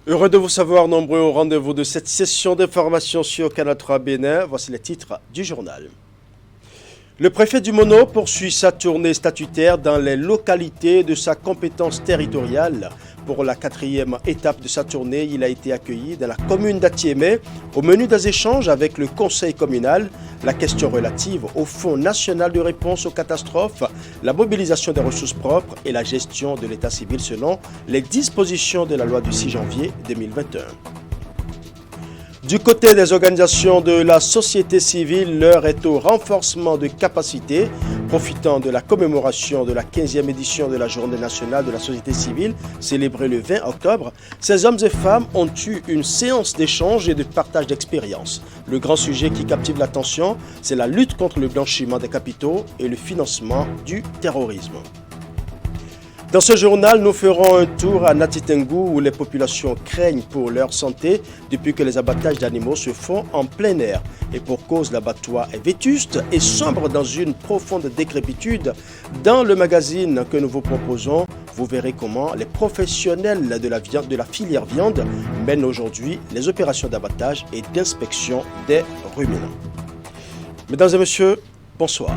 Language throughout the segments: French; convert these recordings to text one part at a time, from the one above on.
Heureux de vous savoir nombreux au rendez-vous de cette session d'information sur Canal 3 Bénin. Voici les titres du journal. Le préfet du Mono poursuit sa tournée statutaire dans les localités de sa compétence territoriale. Pour la 4e étape de sa tournée, il a été accueilli dans la commune d'Atiémé. Au menu des échanges avec le conseil communal, la question relative au Fonds national de réponse aux catastrophes, la mobilisation des ressources propres et la gestion de l'état civil selon les dispositions de la loi du 6 janvier 2021. Du côté des organisations de la société civile, l'heure est au renforcement de capacités. Profitant de la commémoration de la 15e édition de la Journée nationale de la société civile, célébrée le 20 octobre, ces hommes et femmes ont eu une séance d'échange et de partage d'expériences. Le grand sujet qui captive l'attention, c'est la lutte contre le blanchiment des capitaux et le financement du terrorisme. Dans ce journal, nous ferons un tour à Natitengu où les populations craignent pour leur santé depuis que les abattages d'animaux se font en plein air. Et pour cause, l'abattoir est vétuste et sombre dans une profonde décrépitude. Dans le magazine que nous vous proposons, vous verrez comment les professionnels de la filière viande mènent aujourd'hui les opérations d'abattage et d'inspection des ruminants. Mesdames et messieurs, bonsoir.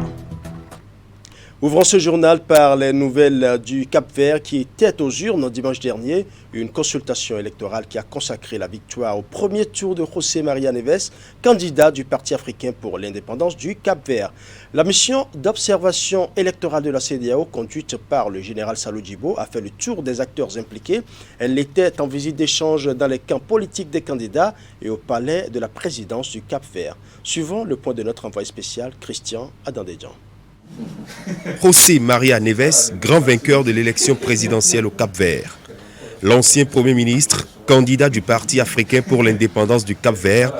Ouvrons ce journal par les nouvelles du Cap-Vert qui était aux urnes dimanche dernier, une consultation électorale qui a consacré la victoire au premier tour de José María Neves, candidat du Parti africain pour l'indépendance du Cap-Vert. La mission d'observation électorale de la CEDEAO, conduite par le général Salou Djibo, a fait le tour des acteurs impliqués. Elle était en visite d'échange dans les camps politiques des candidats et au palais de la présidence du Cap-Vert. Suivons le point de notre envoyé spécial, Christian Adandédian. José María Neves, grand vainqueur de l'élection présidentielle au Cap-Vert. L'ancien Premier ministre, candidat du Parti africain pour l'indépendance du Cap-Vert,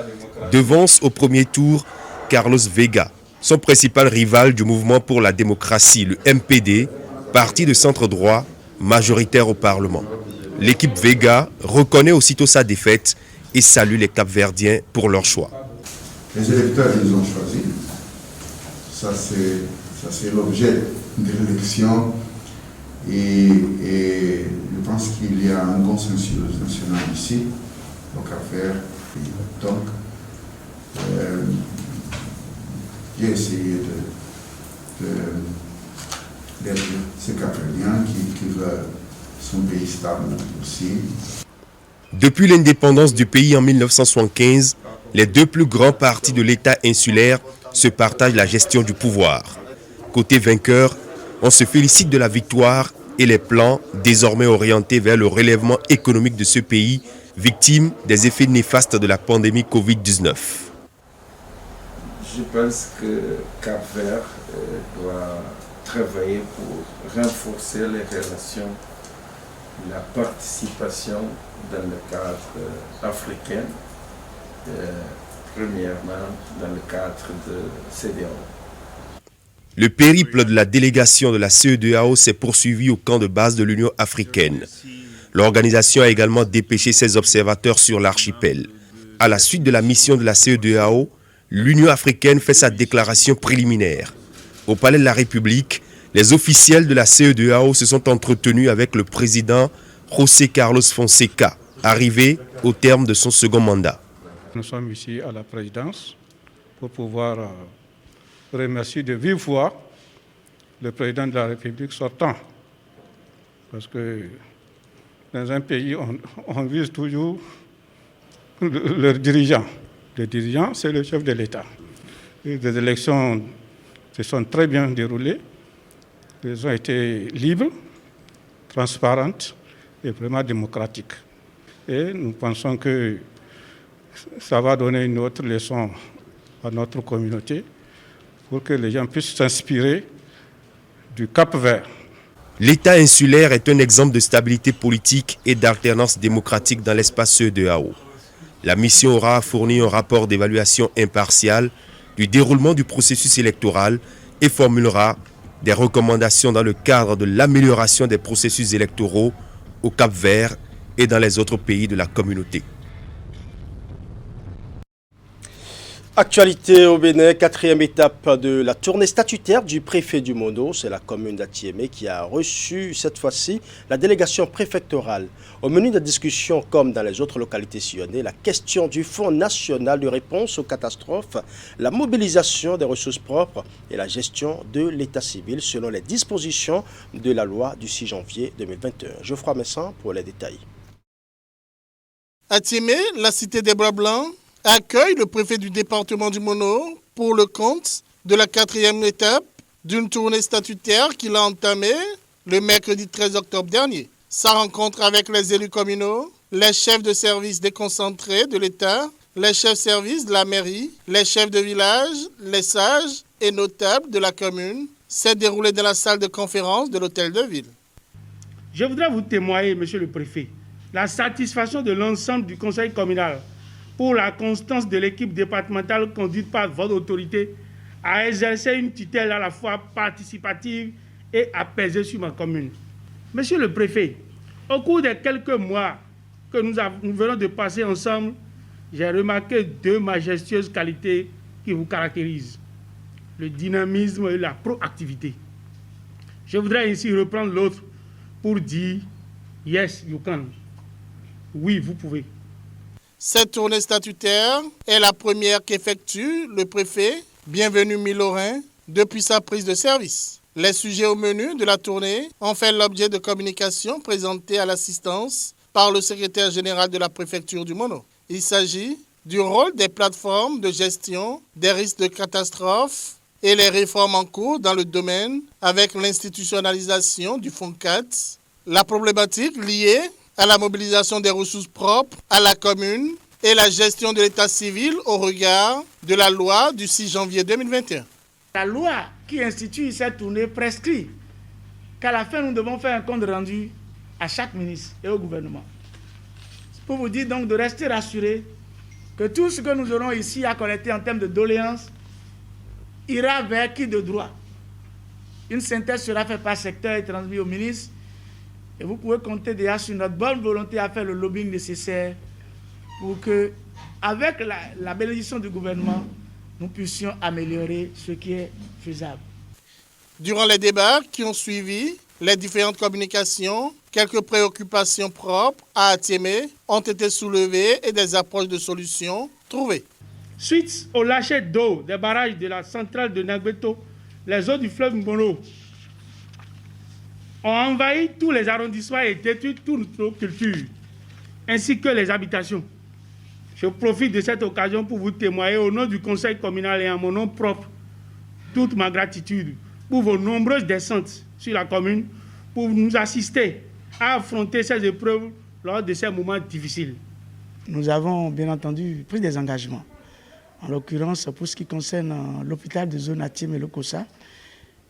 devance au premier tour Carlos Vega, son principal rival du mouvement pour la démocratie, le MPD, parti de centre-droit, majoritaire au Parlement. L'équipe Vega reconnaît aussitôt sa défaite et salue les Cap-Verdiens pour leur choix. Les électeurs, ils ont choisi. Ça, c'est l'objet de l'élection et je pense qu'il y a un consensus national ici, au Cap-Vert. Donc, j'ai essayé d'être ce Cap-Verdien qui veut son pays stable aussi. Depuis l'indépendance du pays en 1975, les deux plus grands partis de l'État insulaire se partagent la gestion du pouvoir. Côté vainqueur, on se félicite de la victoire et les plans désormais orientés vers le relèvement économique de ce pays, victime des effets néfastes de la pandémie Covid-19. Je pense que Cap-Vert doit travailler pour renforcer les relations, la participation dans le cadre africain, premièrement dans le cadre de CEDEAO. Le périple de la délégation de la CEDEAO s'est poursuivi au camp de base de l'Union africaine. L'organisation a également dépêché ses observateurs sur l'archipel. À la suite de la mission de la CEDEAO, l'Union africaine fait sa déclaration préliminaire. Au Palais de la République, les officiels de la CEDEAO se sont entretenus avec le président José Carlos Fonseca, arrivé au terme de son second mandat. Nous sommes ici à la présidence pour pouvoir remercier de vive voix le président de la République sortant. Parce que dans un pays, on vise toujours le dirigeant. Le dirigeant, c'est le chef de l'État. Les élections se sont très bien déroulées. Elles ont été libres, transparentes et vraiment démocratiques. Et nous pensons que ça va donner une autre leçon à notre communauté pour que les gens puissent s'inspirer du Cap-Vert. L'État insulaire est un exemple de stabilité politique et d'alternance démocratique dans l'espace CEDEAO. La mission aura fourni un rapport d'évaluation impartial du déroulement du processus électoral et formulera des recommandations dans le cadre de l'amélioration des processus électoraux au Cap-Vert et dans les autres pays de la communauté. Actualité au Bénin, quatrième étape de la tournée statutaire du préfet du Mono. C'est la commune d'Atiémé qui a reçu cette fois-ci la délégation préfectorale. Au menu de discussion, comme dans les autres localités sillonnées, la question du Fonds national de réponse aux catastrophes, la mobilisation des ressources propres et la gestion de l'état civil selon les dispositions de la loi du 6 janvier 2021. Geoffroy Messan pour les détails. Atiémé, la cité des Bras Blancs, accueille le préfet du département du Mono pour le compte de la quatrième étape d'une tournée statutaire qu'il a entamée le mercredi 13 octobre dernier. Sa rencontre avec les élus communaux, les chefs de service déconcentrés de l'État, les chefs de service de la mairie, les chefs de village, les sages et notables de la commune s'est déroulée dans la salle de conférence de l'hôtel de ville. Je voudrais vous témoigner, monsieur le préfet, la satisfaction de l'ensemble du conseil communal pour la constance de l'équipe départementale conduite par votre autorité à exercer une tutelle à la fois participative et apaisée sur ma commune. Monsieur le préfet, au cours des quelques mois que nous venons de passer ensemble, j'ai remarqué deux majestueuses qualités qui vous caractérisent, le dynamisme et la proactivité. Je voudrais ainsi reprendre l'autre pour dire « Yes, you can ». Oui, vous pouvez. Cette tournée statutaire est la première qu'effectue le préfet, Bienvenu Milorin, depuis sa prise de service. Les sujets au menu de la tournée ont fait l'objet de communications présentées à l'assistance par le secrétaire général de la préfecture du Mono. Il s'agit du rôle des plateformes de gestion des risques de catastrophe et les réformes en cours dans le domaine avec l'institutionnalisation du Fonds 4, la problématique liée à la mobilisation des ressources propres à la commune et la gestion de l'état civil au regard de la loi du 6 janvier 2021. La loi qui institue cette tournée prescrit qu'à la fin, nous devons faire un compte rendu à chaque ministre et au gouvernement. C'est pour vous dire donc de rester rassurés que tout ce que nous aurons ici à collecter en termes de doléances ira vers qui de droit. Une synthèse sera faite par secteur et transmise au ministre. Et vous pouvez compter déjà sur notre bonne volonté à faire le lobbying nécessaire pour que, avec la bénédiction du gouvernement, nous puissions améliorer ce qui est faisable. Durant les débats qui ont suivi, les différentes communications, quelques préoccupations propres à Atiémé ont été soulevées et des approches de solutions trouvées. Suite au lâcher d'eau des barrages de la centrale de Nagbeto, les eaux du fleuve Mono ont envahi tous les arrondissements et détruit toutes nos cultures, ainsi que les habitations. Je profite de cette occasion pour vous témoigner au nom du conseil communal et en mon nom propre toute ma gratitude pour vos nombreuses descentes sur la commune pour nous assister à affronter ces épreuves lors de ces moments difficiles. Nous avons bien entendu pris des engagements. En l'occurrence, pour ce qui concerne l'hôpital de zone Atiémé et le COSA,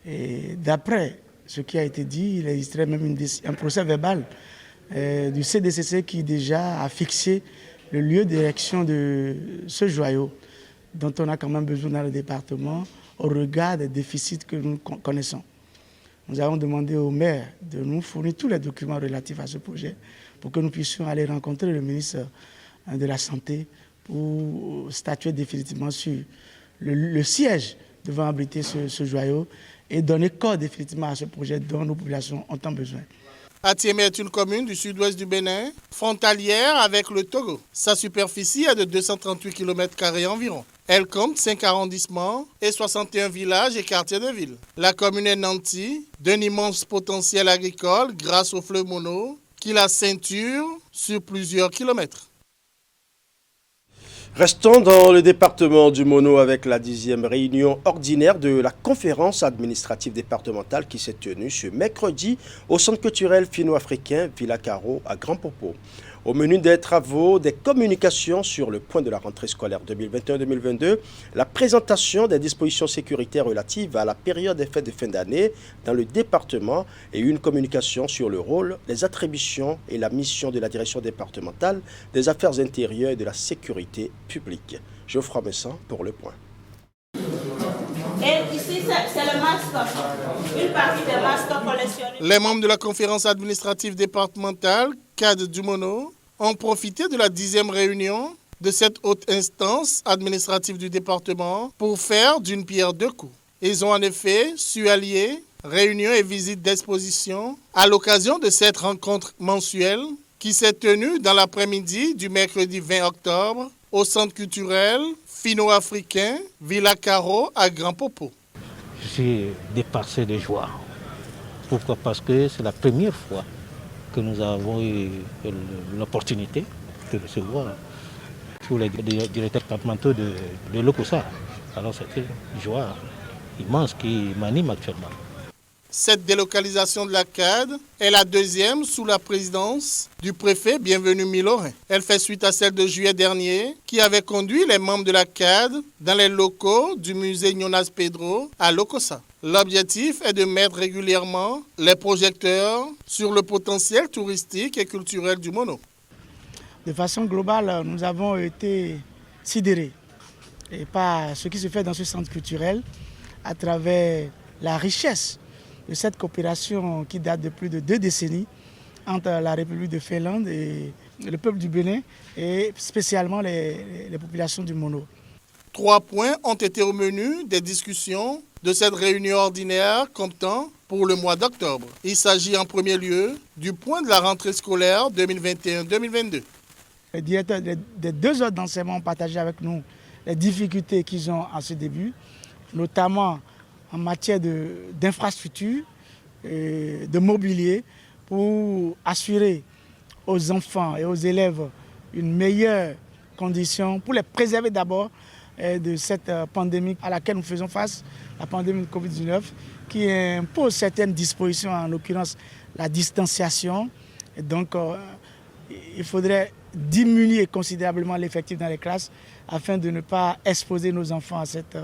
et d'après ce qui a été dit, il existerait même un procès verbal du CDCC qui déjà a fixé le lieu d'érection de ce joyau dont on a quand même besoin dans le département au regard des déficits que nous connaissons. Nous avons demandé au maire de nous fournir tous les documents relatifs à ce projet pour que nous puissions aller rencontrer le ministre de la Santé pour statuer définitivement sur le siège devant abriter ce joyau et donner corps définitivement à ce projet dont nos populations ont tant besoin. Atiémé est une commune du sud-ouest du Bénin, frontalière avec le Togo. Sa superficie est de 238 km² environ. Elle compte 5 arrondissements et 61 villages et quartiers de ville. La commune est nantie d'un immense potentiel agricole grâce au fleuve Mono qui la ceinture sur plusieurs kilomètres. Restons dans le département du Mono avec la 10e réunion ordinaire de la conférence administrative départementale qui s'est tenue ce mercredi au centre culturel finno-africain Villa Caro à Grand Popo. Au menu des travaux, des communications sur le point de la rentrée scolaire 2021-2022, la présentation des dispositions sécuritaires relatives à la période des fêtes de fin d'année dans le département et une communication sur le rôle, les attributions et la mission de la direction départementale des affaires intérieures et de la sécurité publique. Geoffroy Messan pour le point. Et ici, c'est le masque, une partie des masques collectionnés. Les membres de la conférence administrative départementale, CAD du Mono, ont profité de la 10e réunion de cette haute instance administrative du département pour faire d'une pierre deux coups. Ils ont en effet su allier réunions et visites d'exposition à l'occasion de cette rencontre mensuelle qui s'est tenue dans l'après-midi du mercredi 20 octobre au centre culturel finno-africain Villa Caro à Grand Popo. Je suis dépassé de joie. Pourquoi? Parce que c'est la première fois que nous avons eu l'opportunité de recevoir tous les directeurs départementaux de l'OCOSA. Alors c'est une joie immense qui m'anime actuellement. Cette délocalisation de la CAD est la deuxième sous la présidence du préfet Bienvenu Milorin. Elle fait suite à celle de juillet dernier qui avait conduit les membres de la CAD dans les locaux du musée Jonas Pedro à Lokossa. L'objectif est de mettre régulièrement les projecteurs sur le potentiel touristique et culturel du Mono. De façon globale, nous avons été sidérés et par ce qui se fait dans ce centre culturel à travers la richesse de cette coopération qui date de plus de 2 décennies entre la République de Finlande et le peuple du Bénin et spécialement les populations du Mono. 3 points ont été au menu des discussions de cette réunion ordinaire comptant pour le mois d'octobre. Il s'agit en premier lieu du point de la rentrée scolaire 2021-2022. Les directeurs des 2 autres d'enseignement ont partagé avec nous les difficultés qu'ils ont à ce début, notamment en matière d'infrastructures, de mobilier, pour assurer aux enfants et aux élèves une meilleure condition, pour les préserver d'abord de cette pandémie à laquelle nous faisons face, la pandémie de Covid-19, qui impose certaines dispositions, en l'occurrence la distanciation. Et donc, il faudrait diminuer considérablement l'effectif dans les classes afin de ne pas exposer nos enfants à cette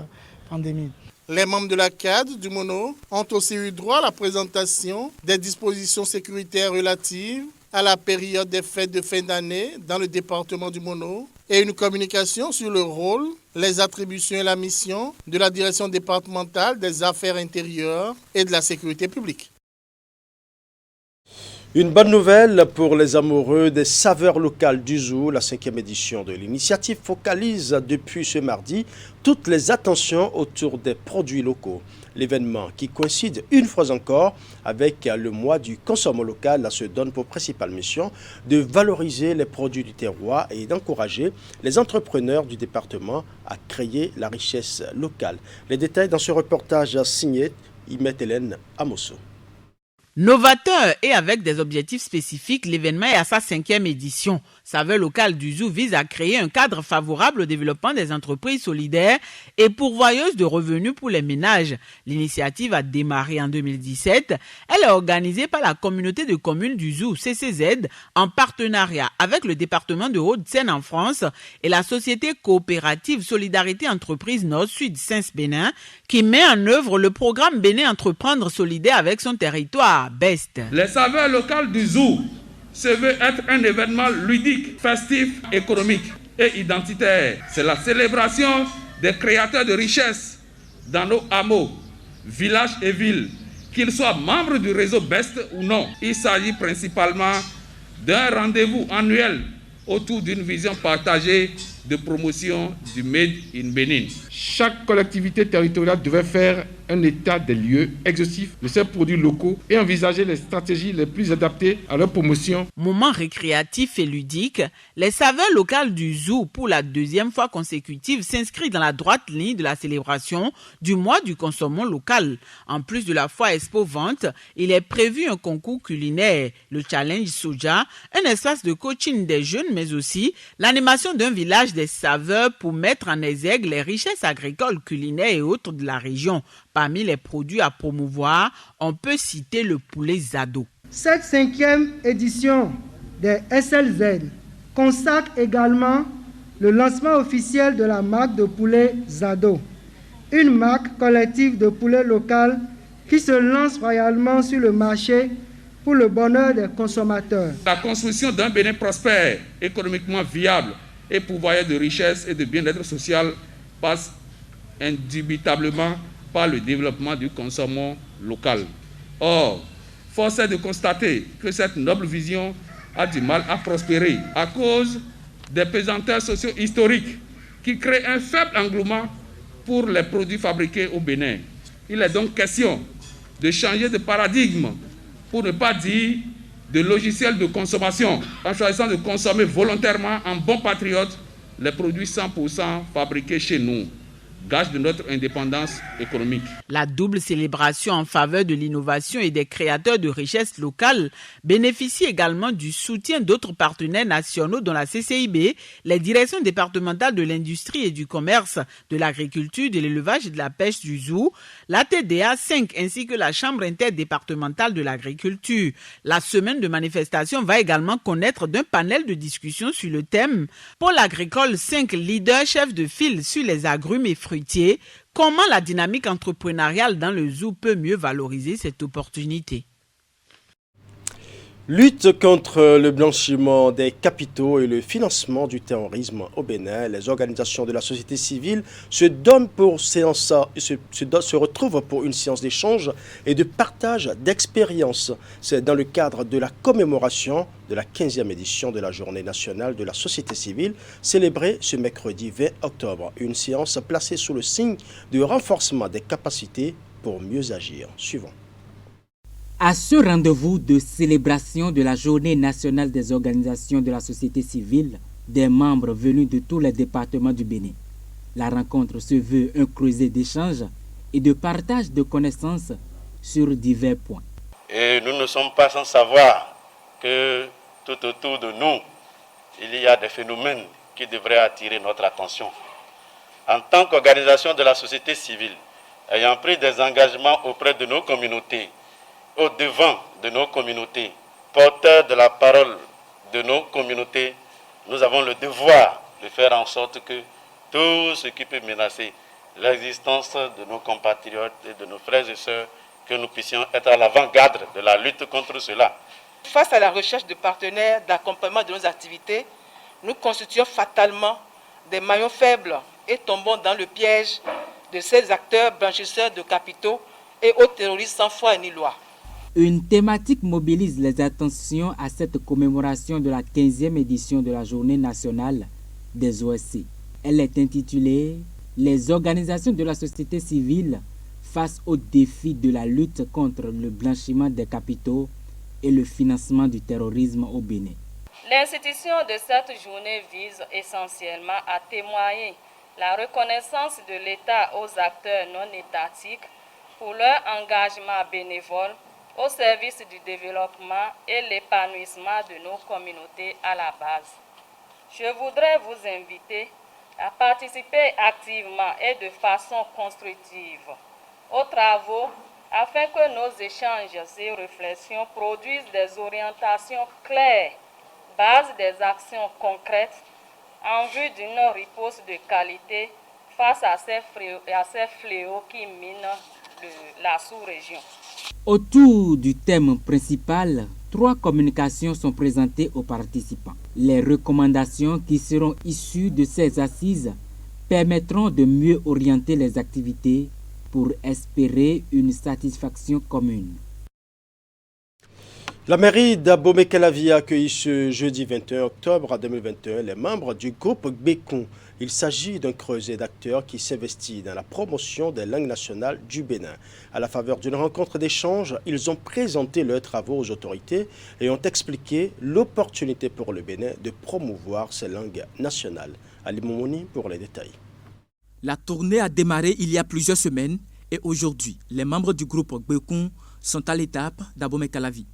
pandémie. Les membres de la CAD du Mono ont aussi eu droit à la présentation des dispositions sécuritaires relatives à la période des fêtes de fin d'année dans le département du Mono et une communication sur le rôle, les attributions et la mission de la direction départementale des affaires intérieures et de la sécurité publique. Une bonne nouvelle pour les amoureux des saveurs locales du Zou. La 5e édition de l'initiative focalise depuis ce mardi toutes les attentions autour des produits locaux. L'événement, qui coïncide une fois encore avec le mois du consommation local, se donne pour principale mission de valoriser les produits du terroir et d'encourager les entrepreneurs du département à créer la richesse locale. Les détails dans ce reportage signé Imet Hélène Amosso. Novateur et avec des objectifs spécifiques, l'événement est à sa 5e édition. Saveurs locales du Zou vise à créer un cadre favorable au développement des entreprises solidaires et pourvoyeuses de revenus pour les ménages. L'initiative a démarré en 2017. Elle est organisée par la communauté de communes du Zou, CCZ, en partenariat avec le département de Haute-Seine en France et la société coopérative Solidarité Entreprise Nord-Sud Saint-Bénin, qui met en œuvre le programme Bénin Entreprendre Solidaire avec son territoire. Best. Les saveurs locales du Zou se veut être un événement ludique, festif, économique et identitaire. C'est la célébration des créateurs de richesses dans nos hameaux, villages et villes, qu'ils soient membres du réseau Best ou non. Il s'agit principalement d'un rendez-vous annuel autour d'une vision partagée de promotion du Made in Bénin. Chaque collectivité territoriale devait faire un état des lieux exhaustif de ces produits locaux et envisager les stratégies les plus adaptées à leur promotion. Moment récréatif et ludique, les saveurs locales du Zou pour la 2e fois consécutive s'inscrit dans la droite ligne de la célébration du mois du consommation local. En plus de la foire Expo-Vente, il est prévu un concours culinaire, le Challenge Soja, un espace de coaching des jeunes, mais aussi l'animation d'un village des saveurs pour mettre en exergue les richesses agricoles, culinaires et autres de la région. Parmi les produits à promouvoir, on peut citer le poulet Zado. Cette 5e édition des SLZ consacre également le lancement officiel de la marque de poulet Zado, une marque collective de poulet local qui se lance royalement sur le marché pour le bonheur des consommateurs. La construction d'un Bénin prospère, économiquement viable et pourvoyeur de richesses et de bien-être social passe indubitablement par le développement du consommation local. Or, force est de constater que cette noble vision a du mal à prospérer à cause des pesanteurs socio-historiques qui créent un faible engouement pour les produits fabriqués au Bénin. Il est donc question de changer de paradigme, pour ne pas dire de logiciel de consommation, en choisissant de consommer volontairement en bon patriote les produits 100% fabriqués chez nous, gage de notre indépendance économique. La double célébration en faveur de l'innovation et des créateurs de richesses locales bénéficie également du soutien d'autres partenaires nationaux dont la CCIB, les directions départementales de l'industrie et du commerce, de l'agriculture, de l'élevage et de la pêche du ZOU, la TDA 5 ainsi que la Chambre interdépartementale de l'agriculture. La semaine de manifestation va également connaître d'un panel de discussion sur le thème « Pôle agricole 5, leader chef de file sur les agrumes et fruitiers, comment la dynamique entrepreneuriale dans le ZOU peut mieux valoriser cette opportunité ?» Lutte contre le blanchiment des capitaux et le financement du terrorisme au Bénin. Les organisations de la société civile se retrouvent pour une séance d'échange et de partage d'expériences. C'est dans le cadre de la commémoration de la 15e édition de la Journée nationale de la société civile, célébrée ce mercredi 20 octobre. Une séance placée sous le signe du renforcement des capacités pour mieux agir. Suivant. À ce rendez-vous de célébration de la Journée nationale des organisations de la société civile, des membres venus de tous les départements du Bénin, la rencontre se veut un creuset d'échanges et de partage de connaissances sur divers points. Et nous ne sommes pas sans savoir que tout autour de nous, il y a des phénomènes qui devraient attirer notre attention. En tant qu'organisation de la société civile, ayant pris des engagements auprès de nos communautés, au devant de nos communautés, porteurs de la parole de nos communautés, nous avons le devoir de faire en sorte que tout ce qui peut menacer l'existence de nos compatriotes et de nos frères et sœurs, que nous puissions être à l'avant-garde de la lutte contre cela. Face à la recherche de partenaires d'accompagnement de nos activités, nous constituons fatalement des maillons faibles et tombons dans le piège de ces acteurs blanchisseurs de capitaux et aux terroristes sans foi ni loi. Une thématique mobilise les attentions à cette commémoration de la 15e édition de la Journée nationale des OSC. Elle est intitulée « Les organisations de la société civile face aux défis de la lutte contre le blanchiment des capitaux et le financement du terrorisme au Bénin ». L'institution de cette journée vise essentiellement à témoigner la reconnaissance de l'État aux acteurs non étatiques pour leur engagement bénévole au service du développement et l'épanouissement de nos communautés à la base. Je voudrais vous inviter à participer activement et de façon constructive aux travaux afin que nos échanges et réflexions produisent des orientations claires, basent des actions concrètes en vue d'une riposte de qualité face à ces fléaux qui minent la sous-région. Autour du thème principal, 3 communications sont présentées aux participants. Les recommandations qui seront issues de ces assises permettront de mieux orienter les activités pour espérer une satisfaction commune. La mairie d'Abomey-Calavi a accueilli ce jeudi 21 octobre 2021 les membres du groupe Gbekun. Il s'agit d'un creuset d'acteurs qui s'investit dans la promotion des langues nationales du Bénin. À la faveur d'une rencontre d'échange, ils ont présenté leurs travaux aux autorités et ont expliqué l'opportunité pour le Bénin de promouvoir ces langues nationales. Ali Momouni pour les détails. La tournée a démarré il y a plusieurs semaines et aujourd'hui, les membres du groupe Gbekun sont à l'étape d'Abomey-Calavi.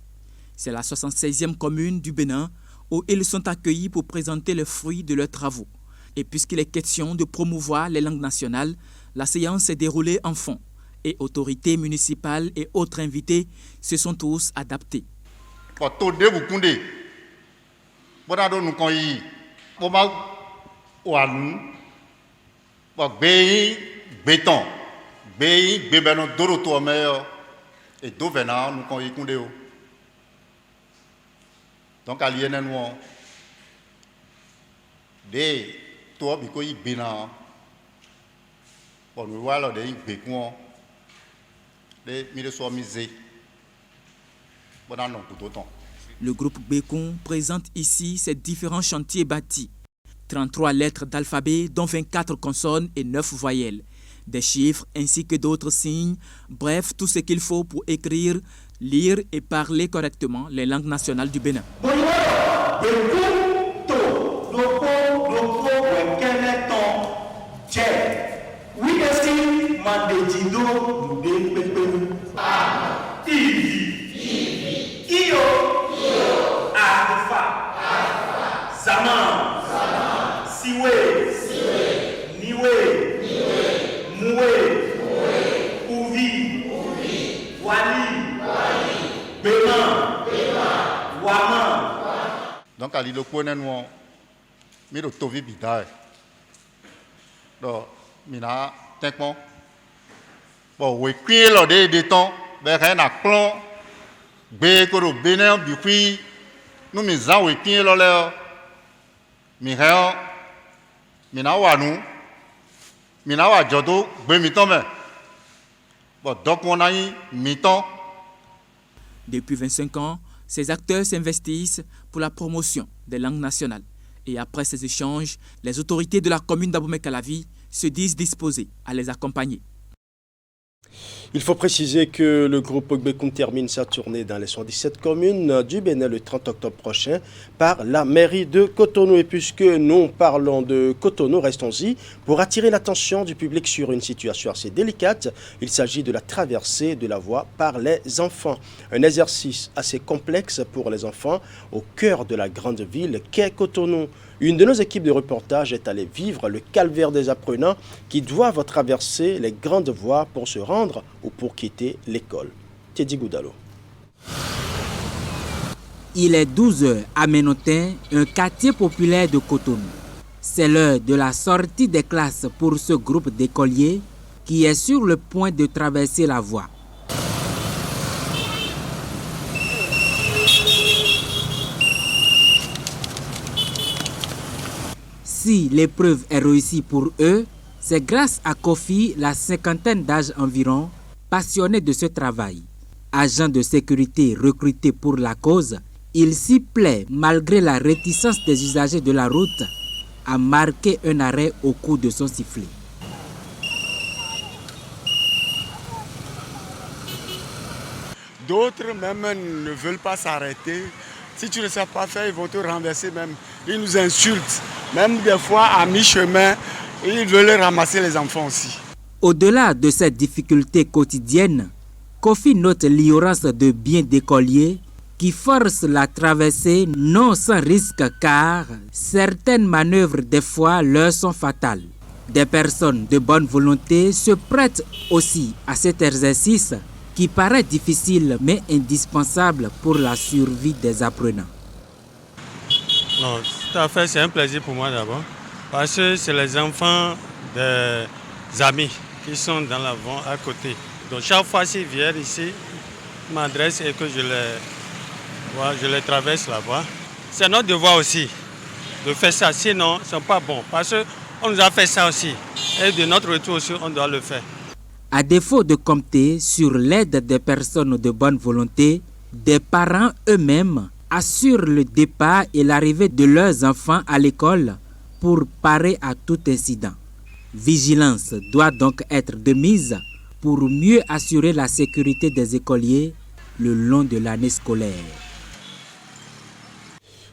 C'est la 76e commune du Bénin où ils sont accueillis pour présenter les fruits de leurs travaux. Et puisqu'il est question de promouvoir les langues nationales, la séance s'est déroulée en fond et autorités municipales et autres invités se sont tous adaptés. Donc, à l'INN, des toi, biko y bina, bon, nous voilà des bécons, des mille soins misés, bon, non, tout autant. Le groupe Gbekun présente ici ses différents chantiers bâtis. 33 lettres d'alphabet, dont 24 consonnes et 9 voyelles, des chiffres ainsi que d'autres signes, bref, tout ce qu'il faut pour écrire, lire et parler correctement les langues nationales du Bénin. Donc, à l'île Kouenenouan, mais le Tovi Bidaï. Donc, mina, t'inquiète. Bon, oui, qui est l'ordre des temps, ben, rien à clan, ben, que le Bénin, depuis, nous, mes ans, oui, qui est l'ordre, mais rien, mina, wanou, mina, wadjodo, ben, mi tombe. Bon, donc, on a eu mi-temps. Depuis 25 ans, ces acteurs s'investissent pour la promotion des langues nationales. Et après ces échanges, les autorités de la commune d'Abomey-Calavi se disent disposées à les accompagner. Il faut préciser que le groupe Gbekun termine sa tournée dans les 77 communes du Bénin le 30 octobre prochain par la mairie de Cotonou. Et puisque nous parlons de Cotonou, restons-y pour attirer l'attention du public sur une situation assez délicate. Il s'agit de la traversée de la voie par les enfants. Un exercice assez complexe pour les enfants au cœur de la grande ville qu'est Cotonou. Une de nos équipes de reportage est allée vivre le calvaire des apprenants qui doivent traverser les grandes voies pour se rendre ou pour quitter l'école. Teddy Goudalo. Il est 12h à Ménotin, un quartier populaire de Cotonou. C'est l'heure de la sortie des classes pour ce groupe d'écoliers qui est sur le point de traverser la voie. Si l'épreuve est réussie pour eux, c'est grâce à Kofi, la cinquantaine d'âge environ, passionné de ce travail. Agent de sécurité recruté pour la cause, il s'y plaît malgré la réticence des usagers de la route à marquer un arrêt au coup de son sifflet. D'autres même ne veulent pas s'arrêter. Si tu ne sais pas faire, ils vont te renverser même. Ils nous insultent. Même des fois, à mi-chemin, ils veulent ramasser les enfants aussi. Au-delà de cette difficulté quotidienne, Kofi note l'ignorance de bien d'écoliers qui forcent la traversée non sans risque car certaines manœuvres des fois leur sont fatales. Des personnes de bonne volonté se prêtent aussi à cet exercice qui paraît difficile mais indispensable pour la survie des apprenants. Non, tout à fait, c'est un plaisir pour moi d'abord, parce que c'est les enfants des amis qui sont dans la voie à côté. Donc chaque fois qu'ils viennent ici, ils m'adressent et que je les traverse la voie. C'est notre devoir aussi de faire ça, sinon ils ne sont pas bons, parce qu'on nous a fait ça aussi. Et de notre retour aussi, on doit le faire. À défaut de compter sur l'aide des personnes de bonne volonté, des parents eux-mêmes assurent le départ et l'arrivée de leurs enfants à l'école pour parer à tout incident. Vigilance doit donc être de mise pour mieux assurer la sécurité des écoliers le long de l'année scolaire.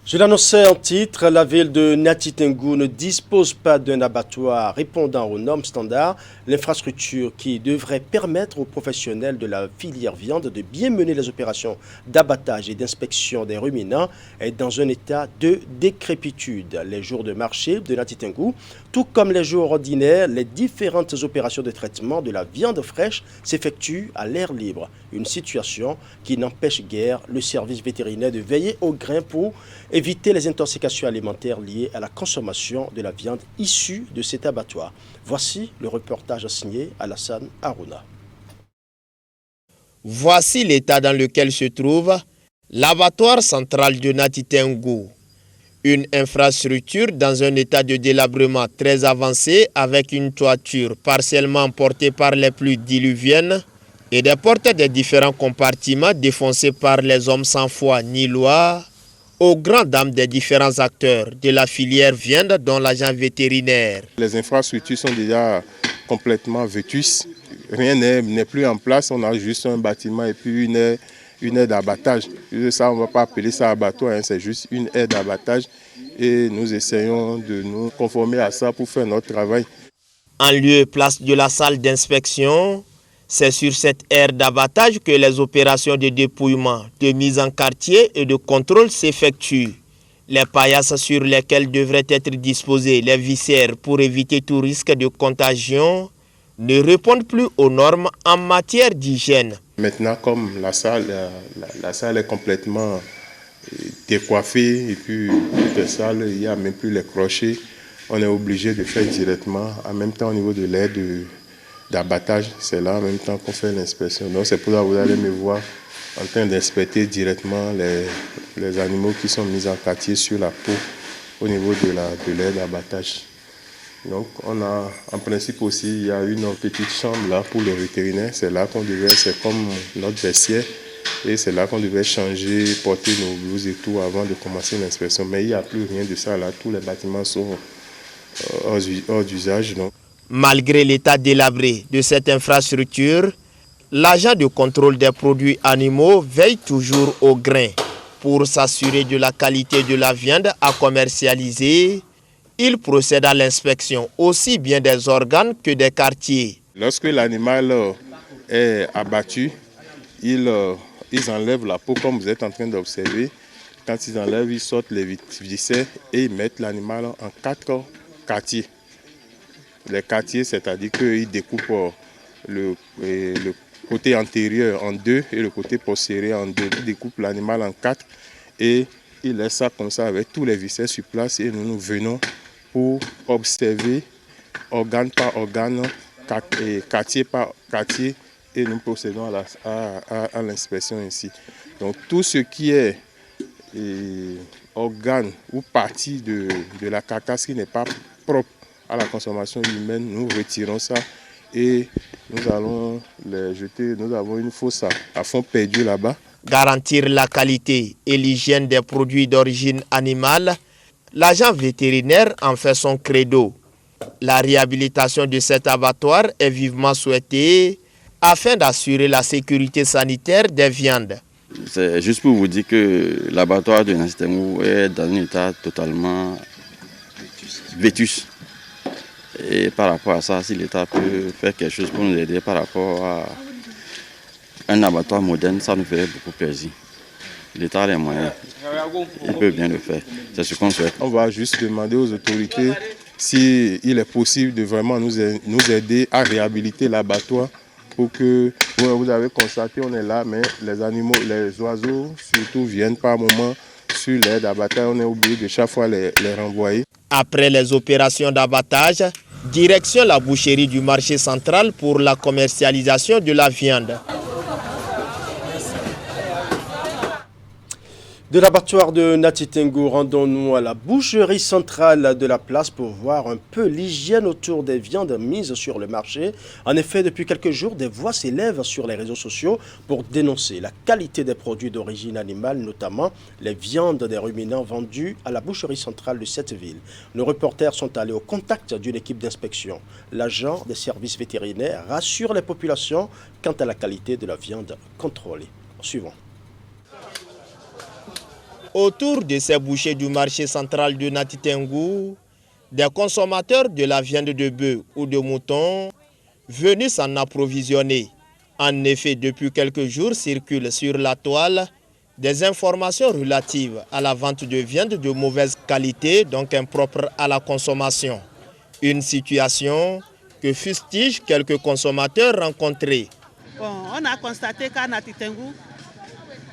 Je l'annonçais en titre, la ville de Nati Tengou ne dispose pas d'un abattoir répondant aux normes standards. L'infrastructure qui devrait permettre aux professionnels de la filière viande de bien mener les opérations d'abattage et d'inspection des ruminants est dans un état de décrépitude. Les jours de marché de Nati Tengou, tout comme les jours ordinaires, les différentes opérations de traitement de la viande fraîche s'effectuent à l'air libre. Une situation qui n'empêche guère le service vétérinaire de veiller au grain pour éviter les intoxications alimentaires liées à la consommation de la viande issue de cet abattoir. Voici le reportage signé Alassane Harouna. Voici l'état dans lequel se trouve l'abattoir central de Nati Tengou. Une infrastructure dans un état de délabrement très avancé avec une toiture partiellement emportée par les pluies diluviennes et des portes des différents compartiments défoncés par les hommes sans foi ni loi aux grandes dames des différents acteurs de la filière viande, dont l'agent vétérinaire. Les infrastructures sont déjà complètement vétustes. Rien n'est plus en place. On a juste un bâtiment et puis une aire d'abattage. Ça, on ne va pas appeler ça abattoir, hein, c'est juste une aire d'abattage. Et nous essayons de nous conformer à ça pour faire notre travail. En lieu et place de la salle d'inspection, c'est sur cette aire d'abattage que les opérations de dépouillement, de mise en quartier et de contrôle s'effectuent. Les paillasses sur lesquelles devraient être disposées les viscères pour éviter tout risque de contagion ne répondent plus aux normes en matière d'hygiène. Maintenant, comme la salle est complètement décoiffée et puis toute la salle, il n'y a même plus les crochets, on est obligé de faire directement, en même temps au niveau de l'aire d'abattage, c'est là en même temps qu'on fait l'inspection. Donc c'est pour ça que vous allez me voir en train d'inspecter directement les animaux qui sont mis en quartier sur la peau au niveau de l'aire d'abattage. Donc on a en principe aussi, il y a une petite chambre là pour les vétérinaires, c'est là qu'on devait, c'est comme notre vestiaire et c'est là qu'on devait changer, porter nos blouses et tout avant de commencer l'inspection. Mais il n'y a plus rien de ça là, tous les bâtiments sont hors d'usage. Malgré l'état délabré de cette infrastructure, l'agent de contrôle des produits animaux veille toujours au grain. Pour s'assurer de la qualité de la viande à commercialiser, il procède à l'inspection aussi bien des organes que des quartiers. Lorsque l'animal est abattu, ils enlèvent la peau comme vous êtes en train d'observer. Quand ils enlèvent, ils sortent les viscères et ils mettent l'animal en 4 quartiers. Les quartiers, c'est-à-dire qu'ils découpent le côté antérieur en 2 et le côté postérieur en 2. Ils découpent l'animal en 4 et ils laissent ça comme ça avec tous les viscères sur place et nous venons pour observer organe par organe, quartier par quartier et nous procédons à l'inspection ici. Donc tout ce qui est organe ou partie de la carcasse qui n'est pas propre à la consommation humaine, nous retirons ça et nous allons les jeter. Nous avons une fosse à fond perdu là-bas. Garantir la qualité et l'hygiène des produits d'origine animale, l'agent vétérinaire en fait son credo. La réhabilitation de cet abattoir est vivement souhaitée afin d'assurer la sécurité sanitaire des viandes. C'est juste pour vous dire que l'abattoir de Nacitengou est dans un état totalement vétus. Et par rapport à ça, si l'État peut faire quelque chose pour nous aider par rapport à un abattoir moderne, ça nous ferait beaucoup plaisir. L'État a les moyens, il peut bien le faire, c'est ce qu'on souhaite. On va juste demander aux autorités s'il est possible de vraiment nous aider à réhabiliter l'abattoir pour que, vous avez constaté, on est là, mais les animaux, les oiseaux surtout viennent par moment sur l'aire d'abattage, on est obligé de chaque fois les renvoyer. Après les opérations d'abattage, direction la boucherie du marché central pour la commercialisation de la viande. De l'abattoir de Nacitengou, rendons-nous à la boucherie centrale de la place pour voir un peu l'hygiène autour des viandes mises sur le marché. En effet, depuis quelques jours, des voix s'élèvent sur les réseaux sociaux pour dénoncer la qualité des produits d'origine animale, notamment les viandes des ruminants vendues à la boucherie centrale de cette ville. Nos reporters sont allés au contact d'une équipe d'inspection. L'agent des services vétérinaires rassure les populations quant à la qualité de la viande contrôlée. Suivons. Autour de ces bouchers du marché central de Nacitengou, des consommateurs de la viande de bœuf ou de mouton venus s'en approvisionner. En effet, depuis quelques jours circulent sur la toile des informations relatives à la vente de viande de mauvaise qualité, donc impropre à la consommation. Une situation que fustigent quelques consommateurs rencontrés. Bon, on a constaté qu'à Nacitengou,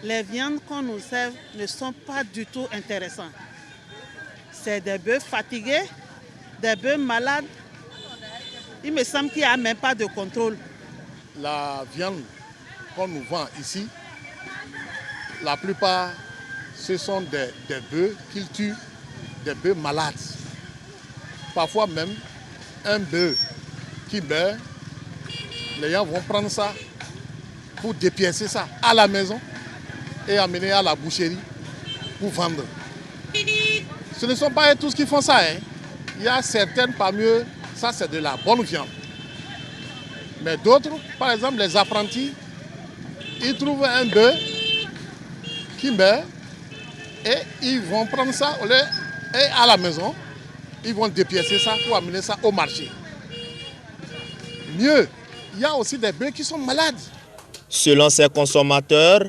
les viandes qu'on nous sert ne sont pas du tout intéressantes. C'est des bœufs fatigués, des bœufs malades. Il me semble qu'il n'y a même pas de contrôle. La viande qu'on nous vend ici, la plupart, ce sont des bœufs qu'ils tuent, des bœufs malades. Parfois même, un bœuf qui meurt, les gens vont prendre ça pour dépiécer ça à la maison et amener à la boucherie pour vendre. Ce ne sont pas tous qui font ça. Hein. Il y a certaines parmi eux, ça c'est de la bonne viande. Mais d'autres, par exemple les apprentis, ils trouvent un bœuf qui meurt et ils vont prendre ça au lait et à la maison, ils vont dépiécer ça pour amener ça au marché. Mieux, il y a aussi des bœufs qui sont malades. Selon ces consommateurs,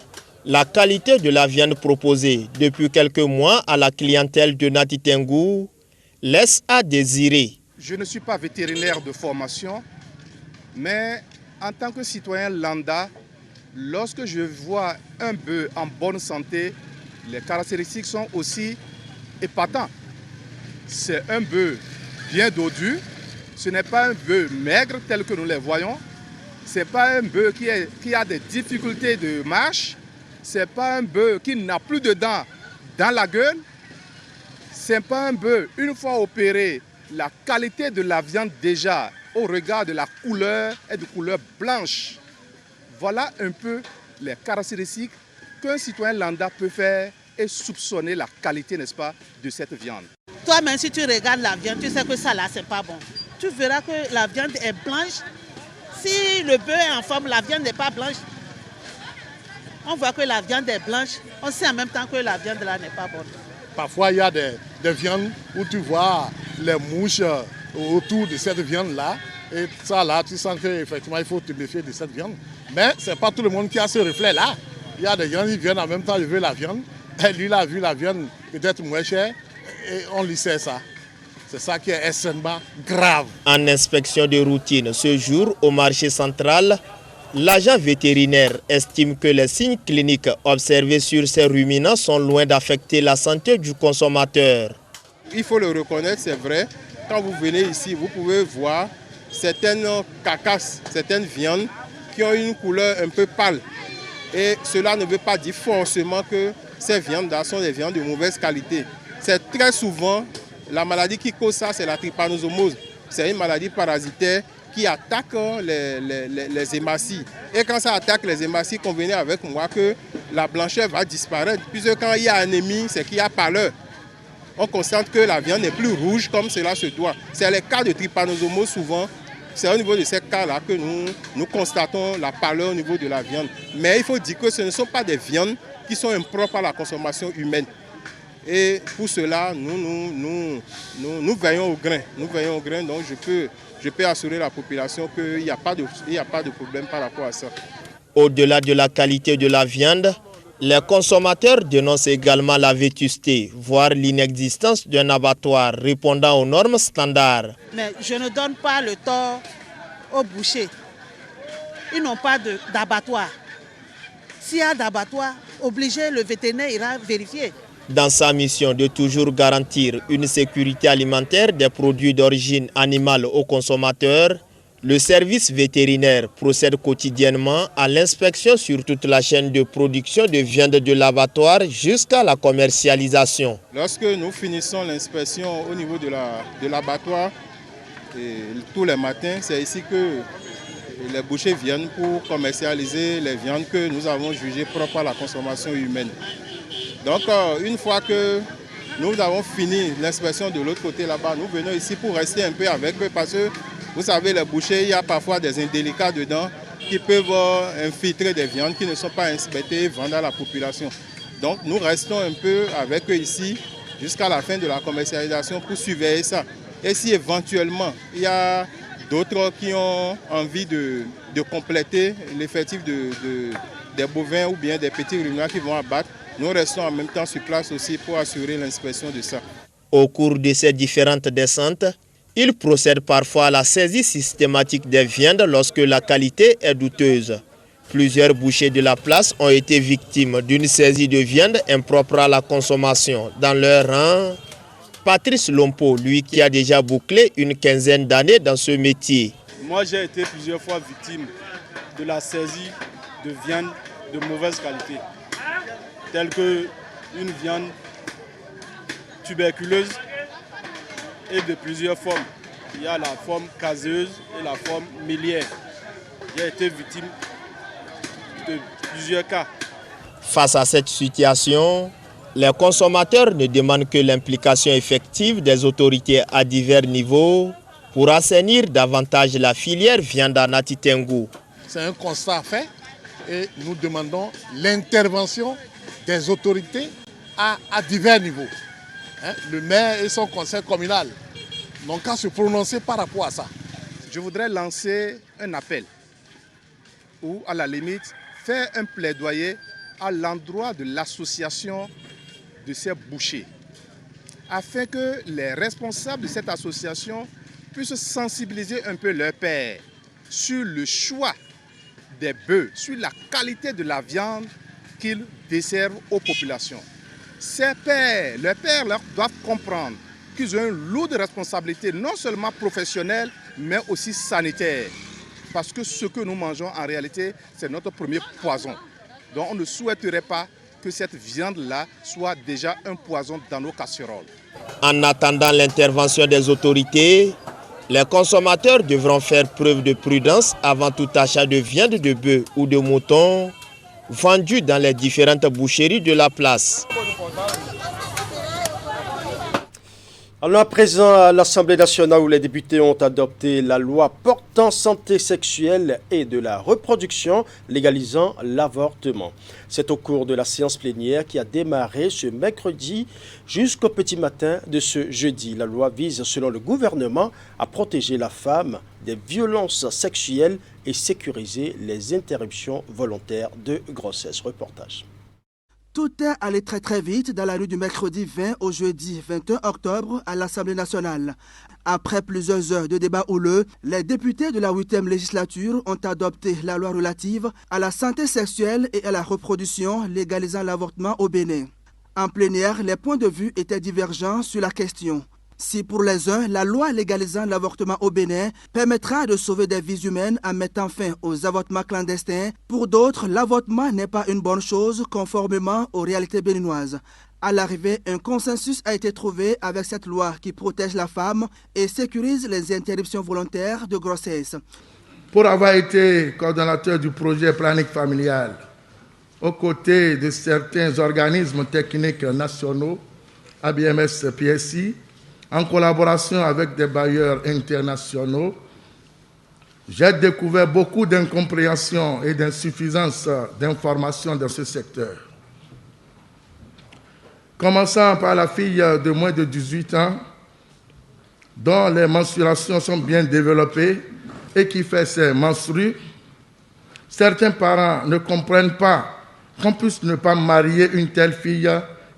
la qualité de la viande proposée depuis quelques mois à la clientèle de Nati Tengu laisse à désirer. Je ne suis pas vétérinaire de formation, mais en tant que citoyen lambda, lorsque je vois un bœuf en bonne santé, les caractéristiques sont aussi épatantes. C'est un bœuf bien dodu, ce n'est pas un bœuf maigre tel que nous les voyons, ce n'est pas un bœuf qui a des difficultés de marche, ce n'est pas un bœuf qui n'a plus de dents dans la gueule, ce n'est pas un bœuf, une fois opéré, la qualité de la viande déjà au regard de la couleur est de couleur blanche. Voilà un peu les caractéristiques qu'un citoyen lambda peut faire et soupçonner la qualité, n'est-ce pas, de cette viande. Toi-même, si tu regardes la viande, tu sais que ça là, c'est pas bon. Tu verras que la viande est blanche. Si le bœuf est en forme, la viande n'est pas blanche. On voit que la viande est blanche. On sait en même temps que la viande là n'est pas bonne. Parfois, il y a des viandes où tu vois les mouches autour de cette viande-là. Et ça, là, tu sens qu'effectivement, il faut te méfier de cette viande. Mais ce n'est pas tout le monde qui a ce reflet-là. Il y a des gens qui viennent en même temps, je veux la viande. Et lui, il a vu la viande peut-être moins chère. Et on lui sait ça. C'est ça qui est extrêmement grave. En inspection de routine ce jour au marché central, l'agent vétérinaire estime que les signes cliniques observés sur ces ruminants sont loin d'affecter la santé du consommateur. Il faut le reconnaître, c'est vrai. Quand vous venez ici, vous pouvez voir certaines carcasses, certaines viandes qui ont une couleur un peu pâle. Et cela ne veut pas dire forcément que ces viandes-là sont des viandes de mauvaise qualité. C'est très souvent, la maladie qui cause ça, c'est la trypanosomose. C'est une maladie parasitaire qui attaque les hématies. Et quand ça attaque les hématies, convenez avec moi que la blancheur va disparaître. Puisque quand il y a anémie, c'est qu'il y a pâleur. On constate que la viande n'est plus rouge comme cela se doit. C'est les cas de trypanosomose souvent. C'est au niveau de ces cas-là que nous constatons la pâleur au niveau de la viande. Mais il faut dire que ce ne sont pas des viandes qui sont impropres à la consommation humaine. Et pour cela, nous veillons au grain. Nous veillons au grain, donc je peux assurer la population qu'il n'y a pas de problème par rapport à ça. Au-delà de la qualité de la viande, les consommateurs dénoncent également la vétusté, voire l'inexistence d'un abattoir répondant aux normes standards. Mais je ne donne pas le tort aux bouchers. Ils n'ont pas d'abattoir. S'il y a d'abattoir, obligé, le vétérinaire ira vérifier. Dans sa mission de toujours garantir une sécurité alimentaire des produits d'origine animale aux consommateurs, le service vétérinaire procède quotidiennement à l'inspection sur toute la chaîne de production de viande de l'abattoir jusqu'à la commercialisation. Lorsque nous finissons l'inspection au niveau de l'abattoir, tous les matins, c'est ici que les bouchers viennent pour commercialiser les viandes que nous avons jugées propres à la consommation humaine. Donc, une fois que nous avons fini l'inspection de l'autre côté là-bas, nous venons ici pour rester un peu avec eux parce que, vous savez, les bouchers, il y a parfois des indélicats dedans qui peuvent infiltrer des viandes qui ne sont pas inspectées et vendre à la population. Donc, nous restons un peu avec eux ici jusqu'à la fin de la commercialisation pour surveiller ça. Et si éventuellement, il y a d'autres qui ont envie de compléter l'effectif des bovins ou bien des petits ruminants qui vont abattre, nous restons en même temps sur place aussi pour assurer l'inspection de ça. Au cours de ces différentes descentes, il procède parfois à la saisie systématique des viandes lorsque la qualité est douteuse. Plusieurs bouchers de la place ont été victimes d'une saisie de viande impropre à la consommation. Dans leur rang, Patrice Lompo, lui qui a déjà bouclé une quinzaine d'années dans ce métier. Moi, j'ai été plusieurs fois victime de la saisie de viande de mauvaise qualité, telle qu'une viande tuberculeuse et de plusieurs formes. Il y a la forme caseuse et la forme miliaire. J'ai été victime de plusieurs cas. Face à cette situation, Les consommateurs ne demandent que l'implication effective des autorités à divers niveaux pour assainir davantage la filière viande à Nati Tengu. C'est un constat fait et nous demandons l'intervention des autorités à divers niveaux. Le maire et son conseil communal n'ont qu'à se prononcer par rapport à ça. Je voudrais lancer un appel ou à la limite faire un plaidoyer à l'endroit de l'association de ces bouchers afin que les responsables de cette association puissent sensibiliser un peu leurs pairs sur le choix des bœufs, sur la qualité de la viande qu'ils desservent aux populations. Ces pairs, leurs pairs doivent comprendre qu'ils ont une lourde responsabilité, non seulement professionnelle, mais aussi sanitaire. Parce que ce que nous mangeons, en réalité, c'est notre premier poison. Donc on ne souhaiterait pas que cette viande-là soit déjà un poison dans nos casseroles. En attendant l'intervention des autorités, les consommateurs devront faire preuve de prudence avant tout achat de viande de bœuf ou de mouton vendue dans les différentes boucheries de la place. Alors à présent, à l'Assemblée nationale où les députés ont adopté la loi portant santé sexuelle et de la reproduction, légalisant l'avortement. C'est au cours de la séance plénière qui a démarré ce mercredi jusqu'au petit matin de ce jeudi. La loi vise, selon le gouvernement, à protéger la femme des violences sexuelles et sécuriser les interruptions volontaires de grossesse. Reportage. Tout est allé très vite dans la nuit du mercredi 20 au jeudi 21 octobre à l'Assemblée nationale. Après plusieurs heures de débats houleux, les députés de la 8e législature ont adopté la loi relative à la santé sexuelle et à la reproduction légalisant l'avortement au Bénin. En plénière, les points de vue étaient divergents sur la question. Si pour les uns, la loi légalisant l'avortement au Bénin permettra de sauver des vies humaines en mettant fin aux avortements clandestins, pour d'autres, l'avortement n'est pas une bonne chose conformément aux réalités béninoises. À l'arrivée, un consensus a été trouvé avec cette loi qui protège la femme et sécurise les interruptions volontaires de grossesse. Pour avoir été coordonnateur du projet Planning familial, aux côtés de certains organismes techniques nationaux, ABMS, PSI, en collaboration avec des bailleurs internationaux, j'ai découvert beaucoup d'incompréhension et d'insuffisance d'informations dans ce secteur. Commençant par la fille de moins de 18 ans, dont les mensurations sont bien développées et qui fait ses menstrues, certains parents ne comprennent pas qu'on puisse ne pas marier une telle fille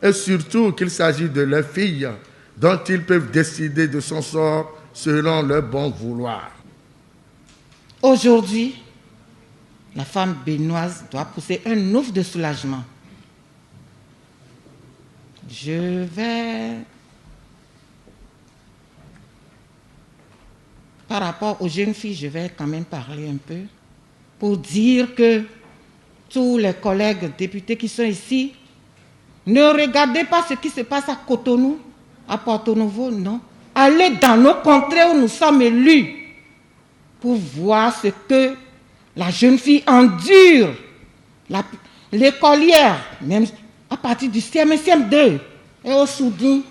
et surtout qu'il s'agit de leur fille dont ils peuvent décider de son sort selon leur bon vouloir. Aujourd'hui, la femme béninoise doit pousser un ouf de soulagement. Par rapport aux jeunes filles, je vais quand même parler un peu pour dire que tous les collègues députés qui sont ici, ne regardez pas ce qui se passe à Cotonou, à Porto-Novo, non. Allez dans nos contrées où nous sommes élus pour voir ce que la jeune fille endure. L'écolière, même à partir du CM1, CM2, et au Soudin,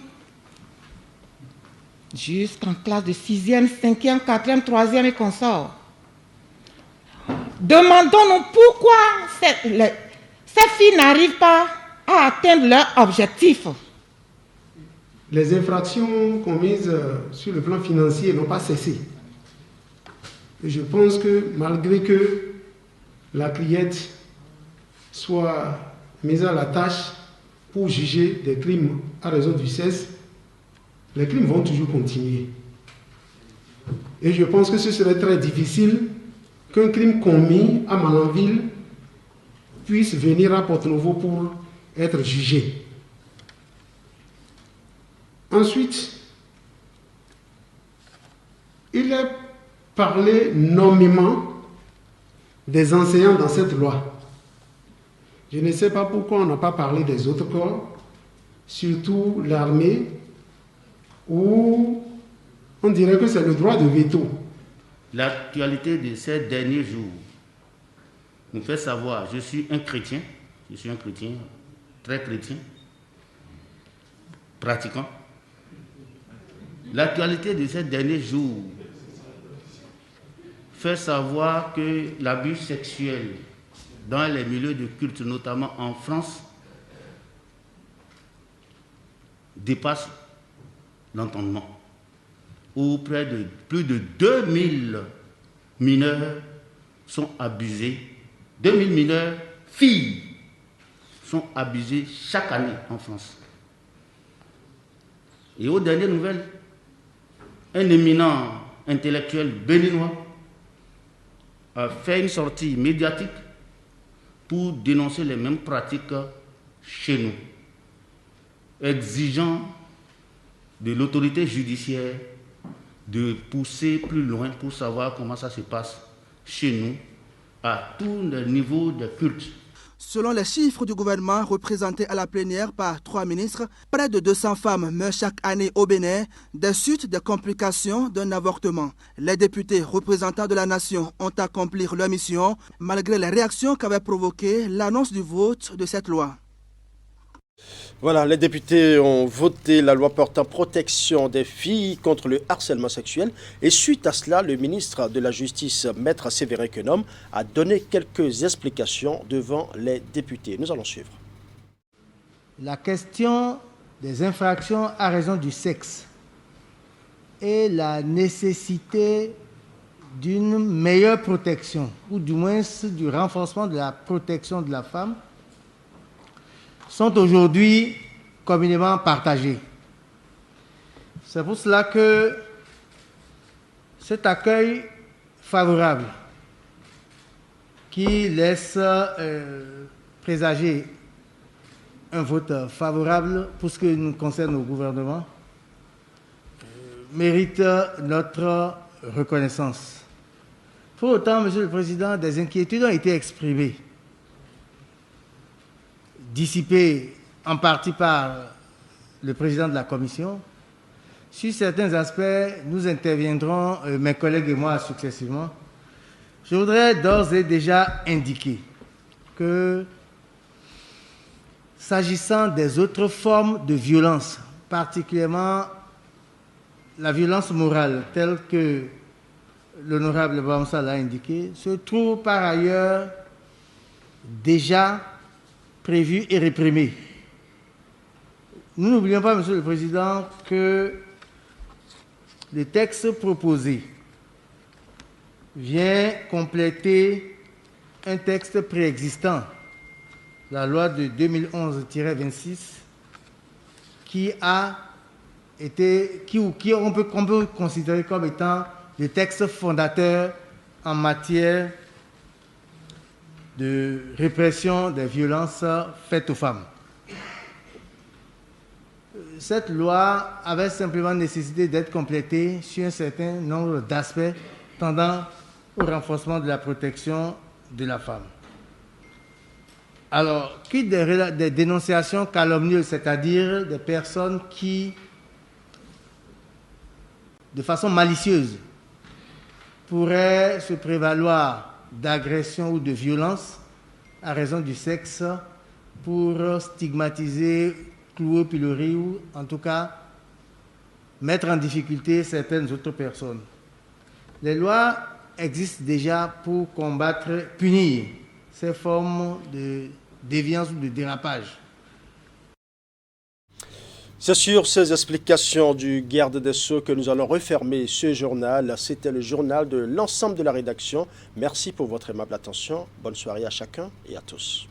jusqu'en classe de 6e, 5e, 4e, 3e et consorts. Demandons-nous pourquoi ces filles n'arrivent pas à atteindre leur objectif. Les infractions commises sur le plan financier n'ont pas cessé. Et je pense que malgré que la criette soit mise à la tâche pour juger des crimes à raison du cesse, les crimes vont toujours continuer. Et je pense que ce serait très difficile qu'un crime commis à Malanville puisse venir à Porto-Novo pour être jugé. Ensuite, il est parlé nommément des enseignants dans cette loi. Je ne sais pas pourquoi on n'a pas parlé des autres corps, surtout l'armée, où on dirait que c'est le droit de veto. L'actualité de ces derniers jours nous fait savoir, je suis un chrétien, très chrétien, pratiquants. L'actualité de ces derniers jours fait savoir que l'abus sexuel dans les milieux de culte, notamment en France, dépasse l'entendement, où plus de 2000 mineurs sont abusés, 2000 mineurs filles sont abusées chaque année en France. Et aux dernières nouvelles, un éminent intellectuel béninois a fait une sortie médiatique pour dénoncer les mêmes pratiques chez nous, exigeant de l'autorité judiciaire de pousser plus loin pour savoir comment ça se passe chez nous, à tous les niveaux de culte. Selon les chiffres du gouvernement représentés à la plénière par 3 ministres, près de 200 femmes meurent chaque année au Bénin des suites des complications d'un avortement. Les députés représentants de la nation ont accompli leur mission malgré les réactions qu'avait provoquées l'annonce du vote de cette loi. Voilà, les députés ont voté la loi portant protection des filles contre le harcèlement sexuel et suite à cela, le ministre de la Justice, Maître Séverin Quenom, a donné quelques explications devant les députés. Nous allons suivre. La question des infractions à raison du sexe et la nécessité d'une meilleure protection, ou du moins du renforcement de la protection de la femme, sont aujourd'hui communément partagés. C'est pour cela que cet accueil favorable qui laisse présager un vote favorable pour ce qui nous concerne au gouvernement mérite notre reconnaissance. Pour autant, Monsieur le Président, des inquiétudes ont été exprimées, dissipé en partie par le président de la commission. Sur certains aspects, nous interviendrons, mes collègues et moi, successivement. Je voudrais d'ores et déjà indiquer que, s'agissant des autres formes de violence, particulièrement la violence morale, telle que l'honorable Bamsa l'a indiqué, se trouve par ailleurs déjà prévu et réprimé. Nous n'oublions pas, Monsieur le Président, que le texte proposé vient compléter un texte préexistant, la loi de 2011-26, qui on peut considérer comme étant le texte fondateur en matière de répression des violences faites aux femmes. Cette loi avait simplement nécessité d'être complétée sur un certain nombre d'aspects tendant au renforcement de la protection de la femme. Alors, quid des dénonciations calomnieuses, c'est-à-dire des personnes qui, de façon malicieuse, pourraient se prévaloir d'agression ou de violence à raison du sexe pour stigmatiser, clouer au pilori ou en tout cas mettre en difficulté certaines autres personnes. Les lois existent déjà pour combattre, punir ces formes de déviance ou de dérapage. C'est sur ces explications du garde des Sceaux que nous allons refermer ce journal. C'était le journal de l'ensemble de la rédaction. Merci pour votre aimable attention. Bonne soirée à chacun et à tous.